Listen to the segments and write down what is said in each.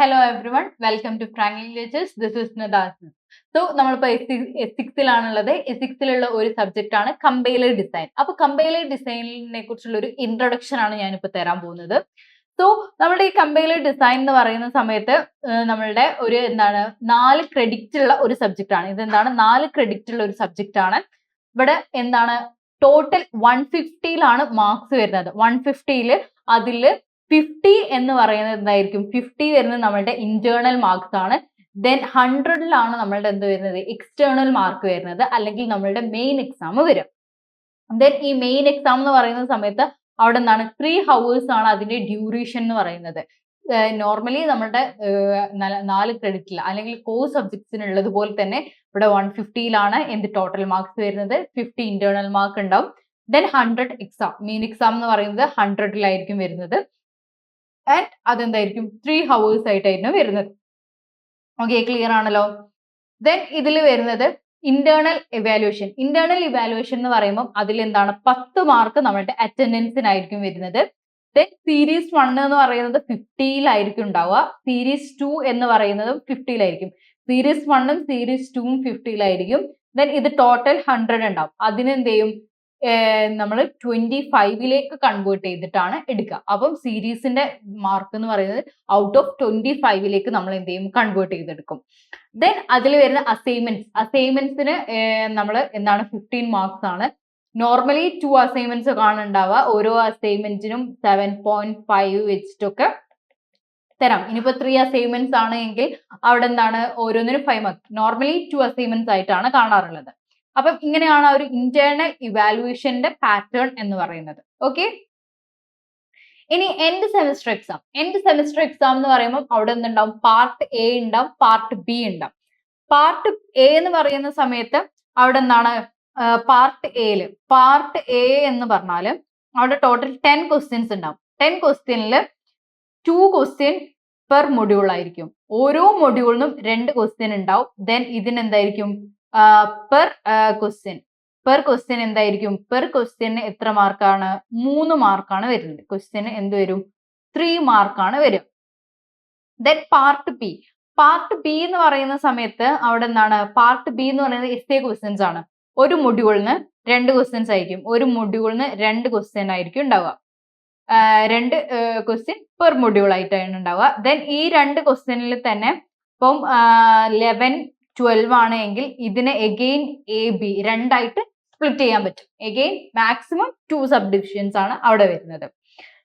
Hello everyone, welcome to Franklin Lectures. This is Nadasan. So, നമ്മളിപ്പോൾ എസിക്സിലാണുള്ളത്. എസിക്സിലുള്ള ഒരു subject ആണ് compiler design. അപ്പോൾ compiler ഡിസൈനിനെ കുറിച്ചുള്ള ഒരു ഇൻട്രൊഡക്ഷൻ ആണ് ഞാനിപ്പോൾ തരാൻ പോകുന്നത്. സോ നമ്മുടെ ഈ കമ്പൈലർ ഡിസൈൻ എന്ന് പറയുന്ന സമയത്ത് നമ്മളുടെ ഒരു 4 ക്രെഡിറ്റ് ഉള്ള ഒരു സബ്ജക്റ്റ് ആണ്. ഇതെന്താണ് 4 ക്രെഡിറ്റ് ഉള്ള ഒരു സബ്ജക്റ്റ് ആണ്. ഇവിടെ ടോട്ടൽ 150ലാണ് മാർക്സ് വരുന്നത്. 150ൽ അതിൽ 50 എന്ന് പറയുന്നത് എന്തായിരിക്കും? 50 വരുന്നത് നമ്മളുടെ ഇന്റേണൽ മാർക്സ് ആണ്. ദെൻ 100ലാണ് നമ്മളുടെ എന്ത് വരുന്നത്? എക്സ്റ്റേണൽ മാർക്ക് വരുന്നത്, അല്ലെങ്കിൽ നമ്മളുടെ മെയിൻ എക്സാം വരും. ദെൻ ഈ മെയിൻ എക്സാം എന്ന് പറയുന്ന സമയത്ത് അവിടെ 3 hours ആണ് അതിന്റെ ഡ്യൂറേഷൻ എന്ന് പറയുന്നത്. നോർമലി നമ്മളുടെ 4 ക്രെഡിറ്റിൽ അല്ലെങ്കിൽ കോർ സബ്ജക്ട്സിനുള്ളത് പോലെ തന്നെ ഇവിടെ 150ലാണ് എന്ത് ടോട്ടൽ മാർക്സ് വരുന്നത്. 50 ഇന്റേണൽ മാർക്ക് ഉണ്ടാവും. ദെൻ 100 എക്സാം, മെയിൻ എക്സാം എന്ന് പറയുന്നത് 100ലായിരിക്കും വരുന്നത്. ആൻഡ് അതെന്തായിരിക്കും 3 hours ആയിട്ടായിരുന്നു വരുന്നത്. ഓക്കെ, ക്ലിയർ ആണല്ലോ. ദെൻ ഇതിൽ വരുന്നത് ഇന്റേണൽ ഇവാലുവേഷൻ. ഇന്റേണൽ ഇവാലുവേഷൻ എന്ന് പറയുമ്പോൾ അതിൽ 10 മാർക്ക് നമ്മുടെ അറ്റൻഡൻസിനായിരിക്കും വരുന്നത്. ദെൻ സീരീസ് 1 എന്ന് പറയുന്നത് 50ലായിരിക്കും ഉണ്ടാവുക. സീരീസ് 2 എന്ന് പറയുന്നതും 50ലായിരിക്കും. സീരീസ് 1ഉം സീരീസ് 2ഉം 50ലായിരിക്കും. ദെൻ ഇത് ടോട്ടൽ 100 ഉണ്ടാവും. അതിനെന്ത് ചെയ്യും? നമ്മൾ 25ലേക്ക് കൺവേർട്ട് ചെയ്തിട്ടാണ് എടുക്കുക. അപ്പം സീരീസിന്റെ മാർക്ക് എന്ന് പറയുന്നത് ഔട്ട് ഓഫ് 25ലേക്ക് നമ്മൾ എന്ത് ചെയ്യും? കൺവേർട്ട് ചെയ്തെടുക്കും. ദെൻ അതിൽ വരുന്ന അസൈൻമെന്റ്സിന് നമ്മൾ 15 മാർക്സ് ആണ്. നോർമലി 2 അസൈൻമെന്റ്സ് കാണുന്നുണ്ടാവുക. ഓരോ അസൈൻമെന്റിനും 7.5 വെച്ചിട്ടൊക്കെ തരാം. ഇനിയിപ്പോ 3 അസൈൻമെന്റ്സ് ആണ് എങ്കിൽ അവിടെ ഓരോന്നിനും 5 മാർക്ക്. നോർമലി 2 അസൈൻമെന്റ്സ് ആയിട്ടാണ് കാണാറുള്ളത്. അപ്പം ഇങ്ങനെയാണ് ഒരു ഇന്റേണൽ ഇവാലുവേഷന്റെ പാറ്റേൺ എന്ന് പറയുന്നത്. ഓക്കെ, ഇനി end semester exam. End semester exam എന്ന് പറയുമ്പോൾ അവിടെ എന്തുണ്ടാവും? പാർട്ട് എ ഉണ്ടാവും, പാർട്ട് ബി ഉണ്ടാവും. പാർട്ട് എ എന്ന് പറയുന്ന സമയത്ത് അവിടെ പാർട്ട് എ എന്ന് പറഞ്ഞാൽ അവിടെ ടോട്ടൽ 10 ക്വസ്റ്റ്യൻസ് ഉണ്ടാവും. 10 ക്വസ്റ്റ്യനിൽ 2 ക്വസ്റ്റ്യൻ പെർ മൊഡ്യൂൾ ആയിരിക്കും. ഓരോ മൊഡ്യൂളിനും 2 ക്വസ്റ്റ്യൻ ഉണ്ടാവും. ദെൻ ഇതിനെന്തായിരിക്കും? പെർ ക്വസ്റ്റ്യൻ എന്തായിരിക്കും? പെർ ക്വസ്റ്റ്യന് എത്ര മാർക്കാണ്? 3 മാർക്കാണ് വരുന്നത്. ക്വസ്റ്റ്യന് എന്ത് വരും? 3 മാർക്കാണ് വരും. ദെൻ പാർട്ട് ബി എന്ന് പറയുന്ന സമയത്ത് അവിടെ പാർട്ട് ബി എന്ന് പറയുന്നത് എസ്സേ ക്വസ്റ്റ്യൻസ് ആണ്. ഒരു മൊഡ്യൂളിന് 2 ക്വസ്റ്റ്യൻസ് ആയിരിക്കും. ഒരു മൊഡ്യൂളിന് 2 ക്വസ്റ്റ്യൻ ആയിരിക്കും ഉണ്ടാവുക. 2 ക്വസ്റ്റ്യൻ പെർ മൊഡ്യൂൾ ആയിട്ടാണ് ഉണ്ടാവുക. ദെൻ ഈ 2 ക്വസ്റ്റ്യനിൽ തന്നെ ഇപ്പം 11, 12 ആണ് എങ്കിൽ ഇതിനെ എഗെയിൻ എ ബി രണ്ടായിട്ട് സ്പ്ലിറ്റ് ചെയ്യാൻ പറ്റും. എഗെയിൻ മാക്സിമം 2 സബ് ഡിവിഷൻസ് ആണ് അവിടെ വരുന്നത്.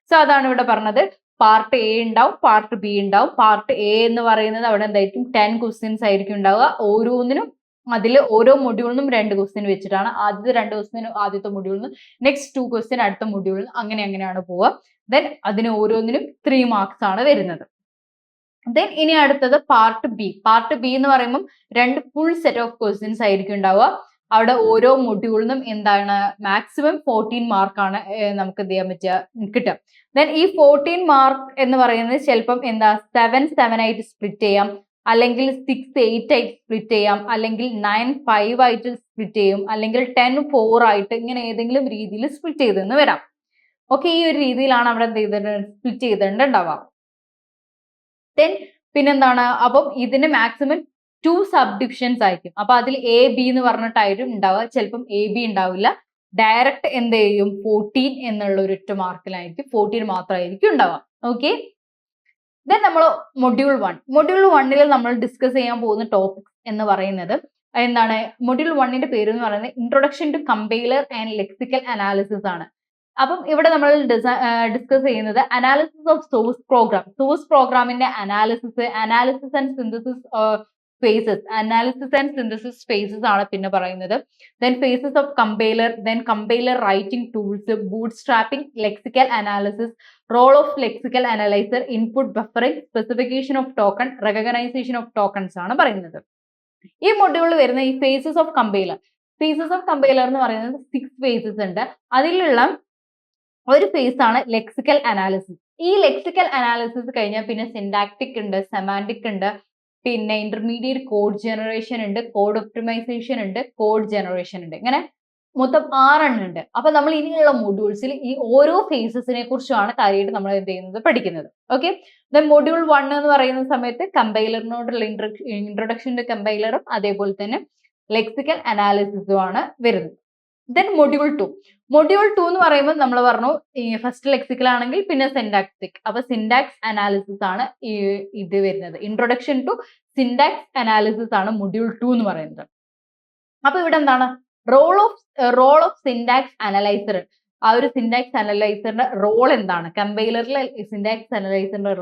സോ അതാണ് ഇവിടെ പറഞ്ഞത്. പാർട്ട് എ ഉണ്ടാവും, പാർട്ട് ബി ഉണ്ടാവും. പാർട്ട് എ എന്ന് പറയുന്നത് അവിടെ എന്തായിരിക്കും? 10 ക്വസ്റ്റ്യൻസ് ആയിരിക്കും ഉണ്ടാവുക. ഓരോന്നിനും അതിൽ ഓരോ മൊഡ്യൂളിനും 2 ക്വസ്റ്റ്യൻ വെച്ചിട്ടാണ്. ആദ്യത്തെ 2 ക്വസ്റ്റ്യൻ ആദ്യത്തെ മൊഡ്യൂളിന്, നെക്സ്റ്റ് 2 ക്വസ്റ്റ്യൻ അടുത്ത മൊഡ്യൂളിന്, അങ്ങനെയാണ് പോവുക. ദെൻ അതിന് ഓരോന്നിനും 3 മാർക്സ് ആണ് വരുന്നത്. ദെൻ ഇനി അടുത്തത് പാർട്ട് ബി. പാർട്ട് ബി എന്ന് പറയുമ്പോൾ 2 ഫുൾ സെറ്റ് ഓഫ് ക്വസ്റ്റ്യൻസ് ആയിരിക്കും ഉണ്ടാവുക. അവിടെ ഓരോ മൊഡ്യൂളിനും മാക്സിമം 14 മാർക്കാണ് നമുക്ക് എന്ത് ചെയ്യാൻ പറ്റുക? കിട്ടുക. ദെൻ ഈ 14 മാർക്ക് എന്ന് പറയുന്നത് ചിലപ്പം 7 ആയിട്ട് സ്പ്ലിറ്റ് ചെയ്യാം, അല്ലെങ്കിൽ 6, 8 ആയിട്ട് സ്പ്ലിറ്റ് ചെയ്യാം, അല്ലെങ്കിൽ 9, 5 ആയിട്ട് സ്പ്ലിറ്റ് ചെയ്യും, അല്ലെങ്കിൽ 10, 4 ആയിട്ട്, ഇങ്ങനെ ഏതെങ്കിലും രീതിയിൽ സ്പ്ലിറ്റ് ചെയ്തെന്ന് വരാം. ഓക്കെ, ഈ ഒരു രീതിയിലാണ് അവിടെ എന്ത് ചെയ്തിട്ട് സ്പ്ലിറ്റ് ചെയ്തിട്ടുണ്ടാവുക. ദെൻ പിന്നെന്താണ്? അപ്പം ഇതിന് മാക്സിമം 2 സബ് ഡിവിഷൻസ് ആയിരിക്കും. അപ്പൊ അതിൽ എ ബി എന്ന് പറഞ്ഞിട്ടായിരിക്കും ഉണ്ടാവുക. ചിലപ്പം എ ബി ഉണ്ടാവില്ല. ഡയറക്റ്റ് എന്ത് ചെയ്യും? 14 എന്നുള്ള ഒരു 8 മാർക്കിലായിരിക്കും, 14 മാത്രമായിരിക്കും ഉണ്ടാവുക. ഓക്കെ, ദെൻ നമ്മൾ മൊഡ്യൂൾ 1ൽ നമ്മൾ ഡിസ്കസ് ചെയ്യാൻ പോകുന്ന ടോപ്പിക്സ് എന്ന് പറയുന്നത് മൊഡ്യൂൾ 1ന്റെ പേര് എന്ന് പറയുന്നത് introduction to compiler and lexical analysis ആണ്. അപ്പം ഇവിടെ നമ്മൾ ഡിസ്കസ് ചെയ്യുന്നത് അനാലിസിസ് ഓഫ് സോഴ്സ് പ്രോഗ്രാമിന്റെ അനാലിസിസ് ആൻഡ് സിന്തസിസ് ഫേസസ് ആണ് പിന്നെ പറയുന്നത്. Then phases of compiler, then compiler writing tools, bootstrapping, lexical analysis, role of lexical analyser, input buffering, specification of token, recognition of tokens ആണ് പറയുന്നത്. ഈ മൊഡ്യൂളിൽ വരുന്ന ഈ ഫേസസ് ഓഫ് കമ്പൈലർ എന്ന് പറയുന്നത് 6 ഫേസസ് ഉണ്ട്. അതിലുള്ള ഒരു ഫേസ് ആണ് ലെക്സിക്കൽ അനാലിസിസ്. ഈ ലെക്സിക്കൽ അനാലിസിസ് കഴിഞ്ഞാൽ പിന്നെ സിൻടാക്റ്റിക് ഉണ്ട്, സെമാന്റിക് ഉണ്ട്, പിന്നെ ഇന്റർമീഡിയറ്റ് കോഡ് ജനറേഷൻ ഉണ്ട്, കോഡ് ഒപ്റ്റിമൈസേഷൻ ഉണ്ട്, കോഡ് ജനറേഷൻ ഉണ്ട്. ഇങ്ങനെ മൊത്തം 6 എണ്ണം ഉണ്ട്. അപ്പൊ നമ്മൾ ഇനിയുള്ള മൊഡ്യൂൾസിൽ ഈ ഓരോ ഫേസസിനെ കുറിച്ചാണ് കാര്യമായിട്ട് നമ്മൾ എന്ത് ചെയ്യുന്നത് പഠിക്കുന്നത്. ഓക്കെ, ദെൻ മൊഡ്യൂൾ 1 എന്ന് പറയുന്ന സമയത്ത് കമ്പൈലറിനോടുള്ള ഇൻട്രൊഡക്ഷൻ ടു കമ്പൈലറും അതേപോലെ തന്നെ ലെക്സിക്കൽ അനാലിസിസും ആണ് വരുന്നത്. ദെൻ മൊഡ്യൂൾ 2 എന്ന് പറയുമ്പോൾ നമ്മൾ പറഞ്ഞു ഫസ്റ്റ് ലെക്സിക്കൽ ആണെങ്കിൽ പിന്നെ സിൻടാക്സിക്. അപ്പൊ സിൻടാക്സ് അനാലിസിസ് ആണ് ഇത് വരുന്നത്. ഇൻട്രൊഡക്ഷൻ ടു സിൻടാക്സ് അനാലിസിസ് ആണ് മൊഡ്യൂൾ 2 എന്ന് പറയുന്നത്. അപ്പൊ ഇവിടെ എന്താണ് റോൾ ഓഫ് സിൻടാക്സ് അനലൈസർ. ആ ഒരു സിൻടാക്സ് അനലൈസറിന്റെ റോൾ എന്താണ്, കമ്പൈലറിലെ സിൻടാക്സ് അനലൈസറിന്റെ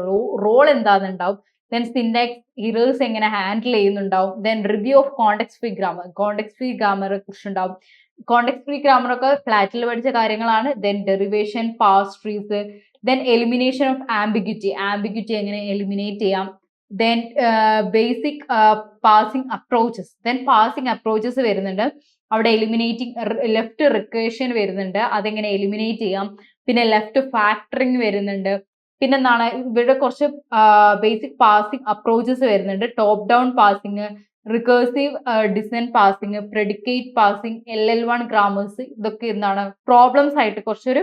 റോൾ എന്താണെന്നുണ്ടാവും. ദെൻ സിൻടാക്സ് എറേഴ്സ് എങ്ങനെ ഹാൻഡിൽ ചെയ്യുന്നുണ്ടാവും. Then review of context free ഗ്രാമറെ കുറിച്ചുണ്ടാവും. കോണ്ടെക്സ്റ്റ് ഫ്രീ ഗ്രാമർ ഒക്കെ ഫ്ലാറ്റിൽ പഠിച്ച കാര്യങ്ങളാണ്. Then derivation, parse trees, then elimination of ambiguity എങ്ങനെ എലിമിനേറ്റ് ചെയ്യാം. ദെൻ ബേസിക് പാസിംഗ് അപ്രോച്ചസ് വരുന്നുണ്ട്. അവിടെ ലെഫ്റ്റ് റിക്കേഷൻ വരുന്നുണ്ട്, അതെങ്ങനെ എലിമിനേറ്റ് ചെയ്യാം. പിന്നെ ലെഫ്റ്റ് ഫാക്ടറിങ് വരുന്നുണ്ട്. പിന്നെന്താണ് ഇവിടെ കുറച്ച് ബേസിക് പാസിംഗ് അപ്രോച്ചസ് വരുന്നുണ്ട്. Top down passing, recursive descent passing, predicate passing, LL1 grammars. ഇതൊക്കെ എന്താണ് പ്രോബ്ലംസ് ആയിട്ട് കുറച്ചൊരു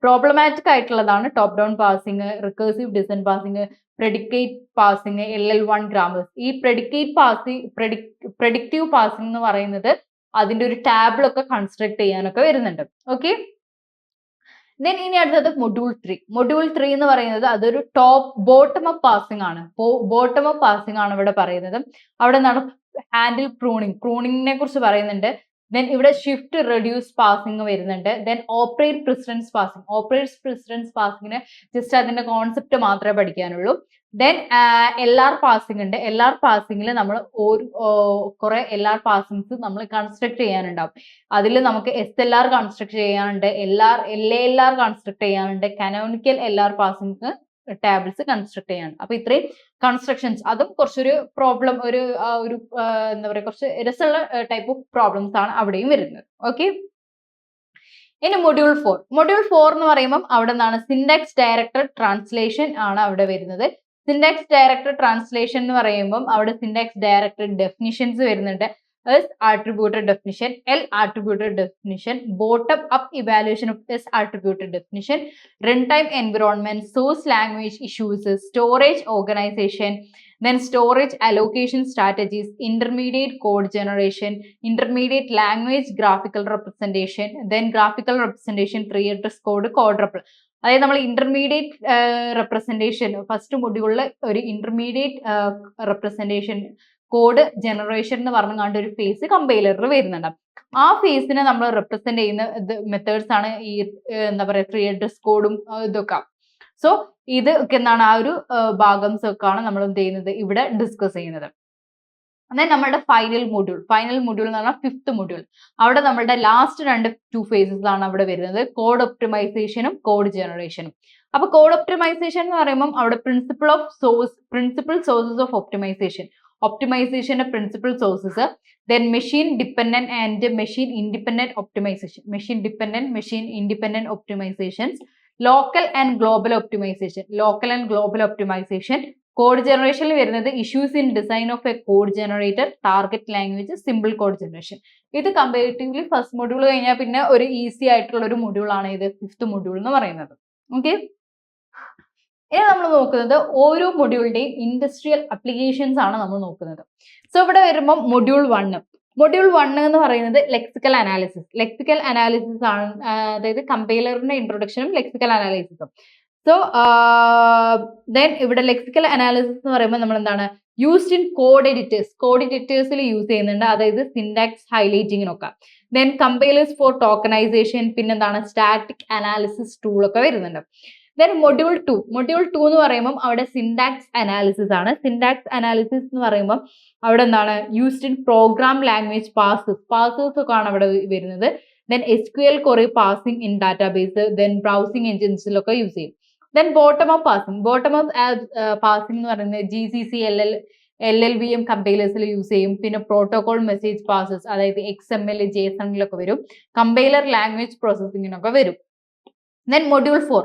പ്രോബ്ലമാറ്റിക് ആയിട്ടുള്ളതാണ്. Top down passing, recursive descent passing, predicate passing, LL1 grammars. ഈ പ്രെഡിക്റ്റീവ് പാസിംഗ് എന്ന് പറയുന്നത് അതിന്റെ ഒരു ടാബിളൊക്കെ കൺസ്ട്രക്ട് ചെയ്യാനൊക്കെ വരുന്നുണ്ട്. ഓക്കെ, ദെൻ ഇനി അടുത്തത് മൊഡ്യൂൾ 3 എന്ന് പറയുന്നത് അതൊരു ബോട്ടം അപ്പ് പാസിംഗ് ആണ് ഇവിടെ പറയുന്നത്. അവിടെ ഹാൻഡിൽ പ്രൂണിങ്ങിനെ കുറിച്ച് പറയുന്നുണ്ട്. ദെൻ ഇവിടെ ഷിഫ്റ്റ് റെഡ്യൂസ് പാസിംഗ് വരുന്നുണ്ട്. ദെൻ ഓപ്പറേറ്റ് പ്രിസിഡൻസ് പാസിംഗിന് ജസ്റ്റ് അതിന്റെ കോൺസെപ്റ്റ് മാത്രമേ പഠിക്കാനുള്ളൂ. ദെൻ LR പാസിംഗ് ഉണ്ട്. LR പാസിംഗിൽ നമ്മൾ കുറെ LR പാസിംഗ്സ് നമ്മൾ കൺസ്ട്രക്ട് ചെയ്യാനുണ്ടാവും. അതിൽ നമുക്ക് SLR കൺസ്ട്രക്ട് ചെയ്യാനുണ്ട്, LALR കൺസ്ട്രക്ട് ചെയ്യാനുണ്ട്, canonical LR passing tables construct ചെയ്യാനുണ്ട്. അപ്പൊ ഇത്രയും കൺസ്ട്രക്ഷൻസ്, അതും കുറച്ചൊരു പ്രോബ്ലം എന്താ പറയുക കുറച്ച് രസമുള്ള ടൈപ്പ് ഓഫ് പ്രോബ്ലംസ് ആണ് അവിടെയും വരുന്നത്. ഓക്കെ, ഇനി മൊഡ്യൂൾ 4 എന്ന് പറയുമ്പോൾ അവിടെ നിന്നാണ് സിൻടാക്സ് ഡയറക്ടഡ് ട്രാൻസ്ലേഷൻ ആണ് അവിടെ വരുന്നത്. സിൻടാക്സ് ഡയറക്ടഡ് ട്രാൻസ്ലേഷൻ എന്ന് പറയുമ്പോൾ അവിടെ സിൻടാക്സ് ഡയറക്ടഡ് ഡെഫിനിഷൻസ് വരുന്നുണ്ട്. S attributed definition, L attributed definition, bottom up evaluation of S attributed definition, runtime environment, source language issues, storage organization, then storage allocation strategies, intermediate code generation, intermediate language graphical representation, then graphical representation, tree address code, code REPL. അതായത് നമ്മൾ intermediate representation first മൊഡ്യൂളിൽ ഒരു intermediate representation code generation എന്ന് പറഞ്ഞുകൊണ്ട് ഒരു face കമ്പൈലറിൽ വരുന്നുണ്ട്. ആ ഫേസിനെ നമ്മൾ റെപ്രസെന്റ് ചെയ്യുന്ന മെത്തേഡ്സ് ആണ് ഈ എന്താ പറയുക ട്രീ അഡ്രസ് കോഡും ഇതൊക്കെ. സോ ഇത് ഒക്കെ എന്താണ് ആ ഒരു ഭാഗംസ് ഒക്കെ ആണ് നമ്മൾ എന്ത് ചെയ്യുന്നത് ഇവിടെ ഡിസ്കസ് ചെയ്യുന്നത്. എന്നാൽ നമ്മുടെ ഫൈനൽ മൊഡ്യൂൾ എന്ന് പറഞ്ഞാൽ 5th മൊഡ്യൂൾ. അവിടെ നമ്മുടെ ലാസ്റ്റ് 2 ഫേസസ് ആണ് അവിടെ വരുന്നത്, കോഡ് ഒപ്റ്റിമൈസേഷനും കോഡ് ജനറേഷനും. അപ്പൊ കോഡ് ഒപ്റ്റിമൈസേഷൻ എന്ന് പറയുമ്പോൾ അവിടെ പ്രിൻസിപ്പിൾ സോഴ്സസ് ഓഫ് ഒപ്റ്റിമൈസേഷന്റെ principal sources, then machine dependent and machine independent optimisations, local and global optimisation. Code ജനറേഷനിൽ വരുന്നത് issues in design of a code generator, target language, simple code generation. ഇത് comparatively first module കഴിഞ്ഞാൽ പിന്നെ ഒരു easy ആയിട്ടുള്ള ഒരു module ആണ് ഇത് 5th മൊഡ്യൂൾ എന്ന് പറയുന്നത്. ഓക്കെ, ഇനി നമ്മൾ നോക്കുന്നത് ഓരോ മൊഡ്യൂളിന്റെയും ഇൻഡസ്ട്രിയൽ അപ്ലിക്കേഷൻസ് ആണ് നമ്മൾ നോക്കുന്നത്. സോ ഇവിടെ വരുമ്പോൾ മൊഡ്യൂൾ 1 എന്ന് പറയുന്നത് ലെക്സിക്കൽ അനാലിസിസ് ആണ്. അതായത് കമ്പൈലറിന്റെ ഇൻട്രൊഡക്ഷനും ലെക്സിക്കൽ അനാലിസിസും. സോ ദെൻ ഇവിടെ ലെക്സിക്കൽ അനാലിസിസ് എന്ന് പറയുമ്പോൾ നമ്മൾ എന്താണ് യൂസ്ഡ് ഇൻ കോഡ് എഡിറ്റേഴ്സിൽ യൂസ് ചെയ്യുന്നുണ്ട്, അതായത് സിൻടാക്സ് ഹൈലൈറ്റിങ്ങിനൊക്കെ. ദെൻ കമ്പൈലേഴ്സ് ഫോർ ടോക്കണൈസേഷൻ, പിന്നെന്താണ് സ്റ്റാറ്റിക് അനാലിസിസ് ടൂൾ ഒക്കെ വരുന്നുണ്ട്. ദെൻ മൊഡ്യൂൾ 2 എന്ന് പറയുമ്പോൾ അവിടെ സിൻടാക്സ് അനാലിസിസ് ആണ്. സിൻടാക്സ് അനാലിസിസ് എന്ന് പറയുമ്പോൾ അവിടെ എന്താണ് used in program language parsers ഒക്കെ ആണ് അവിടെ വരുന്നത്. Then SQL query parsing in database, then browsing എൻജിൻസിലൊക്കെ യൂസ് ചെയ്യും. ദെൻ ബോട്ടം അപ്പ് പാസിംഗ് എന്ന് പറയുന്നത് GCC LLVM കമ്പൈലേഴ്സിൽ യൂസ് ചെയ്യും. പിന്നെ പ്രോട്ടോകോൾ മെസ്സേജ് പാസസ്, അതായത് XML JSON-ലൊക്കെ വരും. കമ്പൈലർ ലാംഗ്വേജ് പ്രോസസ്സിങ്ങിനൊക്കെ വരും. ദെൻ മൊഡ്യൂൾ 4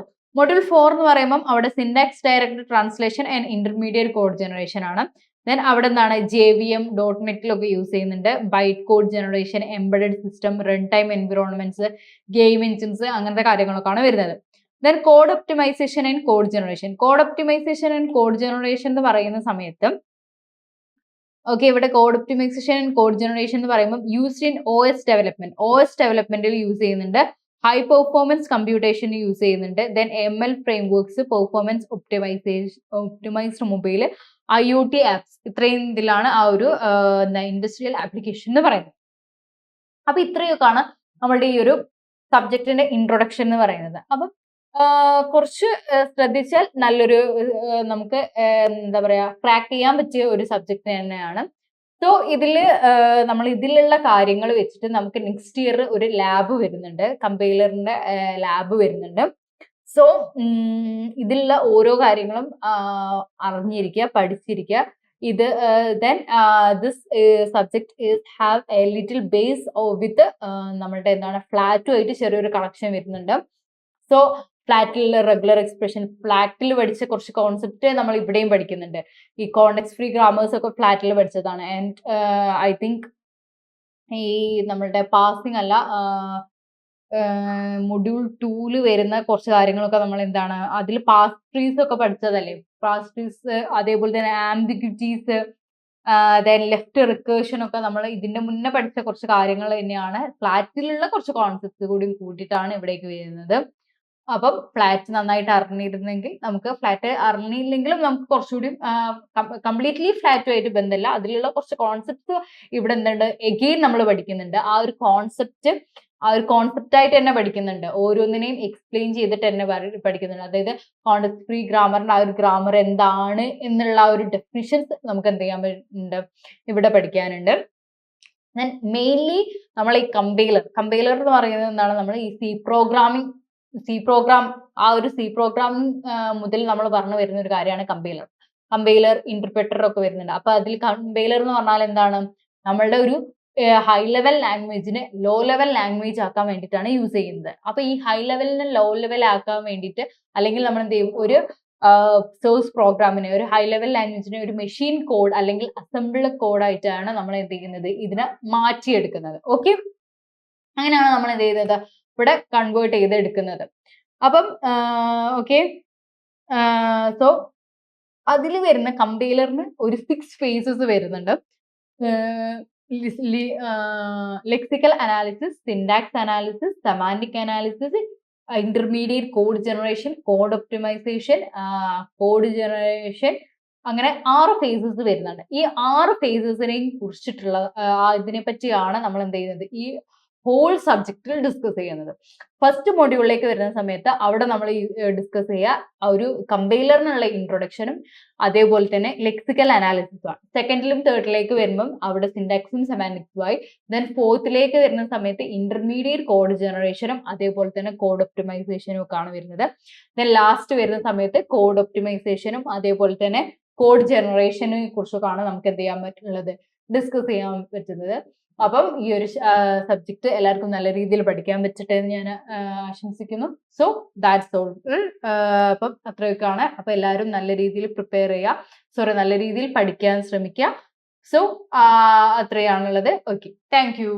എന്ന് പറയുമ്പോൾ അവിടെ syntax directed translation and intermediate code generation ആണ്. ദെൻ അവിടെ എന്താണ് JVM .NET യൂസ് ചെയ്യുന്നുണ്ട്, byte code generation, embedded system, run time environments, game engines, അങ്ങനത്തെ കാര്യങ്ങളൊക്കെയാണ് വരുന്നത്. Then code optimisation and code generation. Code optimisation and code generation എന്ന് പറയുന്ന സമയത്ത് ഓക്കെ, ഇവിടെ code optimisation and code generation എന്ന് പറയുമ്പോൾ യൂസ്ഡ് ഇൻ OS ഡെവലപ്മെന്റിൽ യൂസ് ചെയ്യുന്നുണ്ട്, ഹൈ പെർഫോമൻസ് കമ്പ്യൂട്ടേഷൻ യൂസ് ചെയ്യുന്നുണ്ട്, then ML frameworks, performance optimised mobile, IoT apps, ഇത്രയും ഇതിലാണ് ആ ഒരു ഇൻഡസ്ട്രിയൽ ആപ്ലിക്കേഷൻ എന്ന് പറയുന്നത്. അപ്പൊ ഇത്രയൊക്കെയാണ് നമ്മളുടെ ഈ ഒരു സബ്ജക്റ്റിന്റെ ഇൻട്രൊഡക്ഷൻ എന്ന് പറയുന്നത്. അപ്പം കുറച്ച് ശ്രദ്ധിച്ചാൽ നല്ലൊരു നമുക്ക് എന്താ പറയാ ക്രാക്ക് ചെയ്യാൻ പറ്റിയ ഒരു സബ്ജക്റ്റ് തന്നെയാണ്. സോ നമ്മൾ ഇതിലുള്ള കാര്യങ്ങൾ വെച്ചിട്ട് നമുക്ക് നെക്സ്റ്റ് ഇയർ ഒരു ലാബ് വരുന്നുണ്ട്, കമ്പൈലറിന്റെ ലാബ് വരുന്നുണ്ട്. സോ ഇതിലുള്ള ഓരോ കാര്യങ്ങളും അറിഞ്ഞിരിക്കുക, പഠിച്ചിരിക്കുക. ഇത് then this subject have a little base with നമ്മളുടെ എന്താണ് ഫ്ലാറ്റുമായിട്ട് ചെറിയൊരു കണക്ഷൻ വരുന്നുണ്ട്. സോ ഫ്ലാറ്റിലുള്ള റെഗുലർ എക്സ്പ്രഷൻ, ഫ്ലാറ്റിൽ പഠിച്ച കുറച്ച് കോൺസെപ്റ്റ് നമ്മൾ ഇവിടെയും പഠിക്കുന്നുണ്ട്. ഈ കോണ്ടെക്സ്റ്റ് ഫ്രീ ഗ്രാമേഴ്സ് ഒക്കെ ഫ്ലാറ്റിൽ പഠിച്ചതാണ്. ആൻഡ് ഐ തിങ്ക് ഈ നമ്മളുടെ പാസിംഗ് അല്ല, മൊഡ്യൂൾ 2 വരുന്ന കുറച്ച് കാര്യങ്ങളൊക്കെ നമ്മൾ എന്താണ് അതിൽ പാസ് ട്രീസ് ഒക്കെ പഠിച്ചതല്ലേ, പാസ് ട്രീസ്, അതേപോലെ തന്നെ ആംബിഗ്യൂറ്റീസ്, ദെൻ ലെഫ്റ്റ് റിക്കേർഷൻ ഒക്കെ നമ്മൾ ഇതിന്റെ മുന്നേ പഠിച്ച കുറച്ച് കാര്യങ്ങൾ തന്നെയാണ്. ഫ്ലാറ്റിലുള്ള കുറച്ച് കോൺസെപ്റ്റ്സ് കൂടി കൂട്ടിയിട്ടാണ് ഇവിടേക്ക് വരുന്നത്. അപ്പം ഫ്ലാറ്റ് നന്നായിട്ട് അറിഞ്ഞിരുന്നെങ്കിൽ നമുക്ക്, ഫ്ലാറ്റ് അറിഞ്ഞില്ലെങ്കിലും നമുക്ക് കുറച്ചുകൂടി കംപ്ലീറ്റ്ലി ഫ്ലാറ്റുമായിട്ട് ബന്ധമില്ല, അതിലുള്ള കുറച്ച് കോൺസെപ്റ്റ്സ് ഇവിടെ എന്തുണ്ട് എഗെയിൻ നമ്മൾ പഠിക്കുന്നുണ്ട്. ആ ഒരു കോൺസെപ്റ്റ് ആയിട്ട് തന്നെ പഠിക്കുന്നുണ്ട്, ഓരോന്നിനെയും എക്സ്പ്ലെയിൻ ചെയ്തിട്ട് തന്നെ പഠിക്കുന്നുണ്ട്. അതായത് കോണ്ടെക്സ്റ്റ് ഫ്രീ ഗ്രാമറിന്റെ ആ ഒരു ഗ്രാമർ എന്താണ് എന്നുള്ള ആ ഒരു ഡെഫിനിഷൻസ് നമുക്ക് എന്ത് ചെയ്യാൻ പറ്റുന്നുണ്ട്, ഇവിടെ പഠിക്കാനുണ്ട്. ദെൻ മെയിൻലി നമ്മൾ ഈ കമ്പൈലർ എന്ന് പറയുന്നത് എന്താണ്, നമ്മൾ ഈ സി പ്രോഗ്രാം മുതൽ നമ്മൾ പറഞ്ഞു വരുന്ന ഒരു കാര്യമാണ് കമ്പൈലർ ഇന്റർപ്രറ്റർ ഒക്കെ വരുന്നുണ്ട്. അപ്പൊ അതിൽ കമ്പൈലർ എന്ന് പറഞ്ഞാൽ എന്താണ്, നമ്മളുടെ ഒരു ഹൈ ലെവൽ ലാംഗ്വേജിനെ ലോ ലെവൽ ലാംഗ്വേജ് ആക്കാൻ വേണ്ടിയിട്ടാണ് യൂസ് ചെയ്യുന്നത്. അപ്പൊ ഈ ഹൈ ലെവലിനെ ലോ ലെവൽ ആക്കാൻ വേണ്ടിയിട്ട്, അല്ലെങ്കിൽ നമ്മൾ എന്ത് ചെയ്യും, ഒരു സോഴ്സ് പ്രോഗ്രാമിനെ, ഒരു ഹൈ ലെവൽ ലാംഗ്വേജിനെ ഒരു മെഷീൻ കോഡ് അല്ലെങ്കിൽ അസംബിൾ കോഡ് ആയിട്ടാണ് നമ്മൾ എന്ത് ചെയ്യുന്നത്, ഇതിനെ മാറ്റിയെടുക്കുന്നത്. ഓക്കെ, അങ്ങനെയാണ് നമ്മൾ എന്ത് ചെയ്യുന്നത്, ഇവിടെ കൺവേർട്ട് ചെയ്തെടുക്കുന്നത്. അപ്പം ഓക്കെ, സോ അതിൽ വരുന്ന കമ്പൈലറിന് ഒരു 6 phases വരുന്നുണ്ട്. Lexical analysis, syntax analysis, semantic analysis, intermediate code generation, code optimisation, അങ്ങനെ 6 phases വരുന്നുണ്ട്. ഈ 6 phasesനെയും കുറിച്ചിട്ടുള്ള ഇതിനെ പറ്റിയാണ് നമ്മൾ എന്ത് ചെയ്യുന്നത്, ഈ ഹോൾ സബ്ജക്റ്റിൽ ഡിസ്കസ് ചെയ്യുന്നത്. ഫസ്റ്റ് മൊഡ്യൂളിലേക്ക് വരുന്ന സമയത്ത് അവിടെ നമ്മൾ ഡിസ്കസ് ചെയ്യുക ഒരു കമ്പൈലറിനുള്ള ഇൻട്രൊഡക്ഷനും അതേപോലെ തന്നെ ലെക്സിക്കൽ അനാലിസിസുമാണ്. സെക്കൻഡിലും തേർഡിലേക്ക് വരുമ്പം അവിടെ സിൻടാക്സും സെമാന്റിക്സുമായി. ദെൻ ഫോർത്തിലേക്ക് വരുന്ന സമയത്ത് ഇന്റർമീഡിയറ്റ് കോഡ് ജനറേഷനും അതേപോലെ തന്നെ കോഡ് ഒപ്റ്റിമൈസേഷനും ഒക്കെ ആണ് വരുന്നത്. ദെൻ ലാസ്റ്റ് വരുന്ന സമയത്ത് കോഡ് ഒപ്റ്റിമൈസേഷനും അതേപോലെ തന്നെ കോഡ് ജനറേഷനെ കുറിച്ചൊക്കെയാണ് നമുക്ക് എന്ത് ചെയ്യാൻ പറ്റുള്ളത്, ഡിസ്കസ് ചെയ്യാൻ പറ്റുന്നത്. അപ്പം ഈ ഒരു സബ്ജക്റ്റ് എല്ലാവർക്കും നല്ല രീതിയിൽ പഠിക്കാൻ പറ്റട്ടെ എന്ന് ഞാൻ ആശംസിക്കുന്നു. So that's all. അപ്പം അത്രയൊക്കെയാണ്. അപ്പൊ എല്ലാവരും നല്ല രീതിയിൽ പ്രിപ്പയർ ചെയ്യുക, നല്ല രീതിയിൽ പഠിക്കാൻ ശ്രമിക്കുക. സോ അത്രയാണുള്ളത്. Okay, thank U.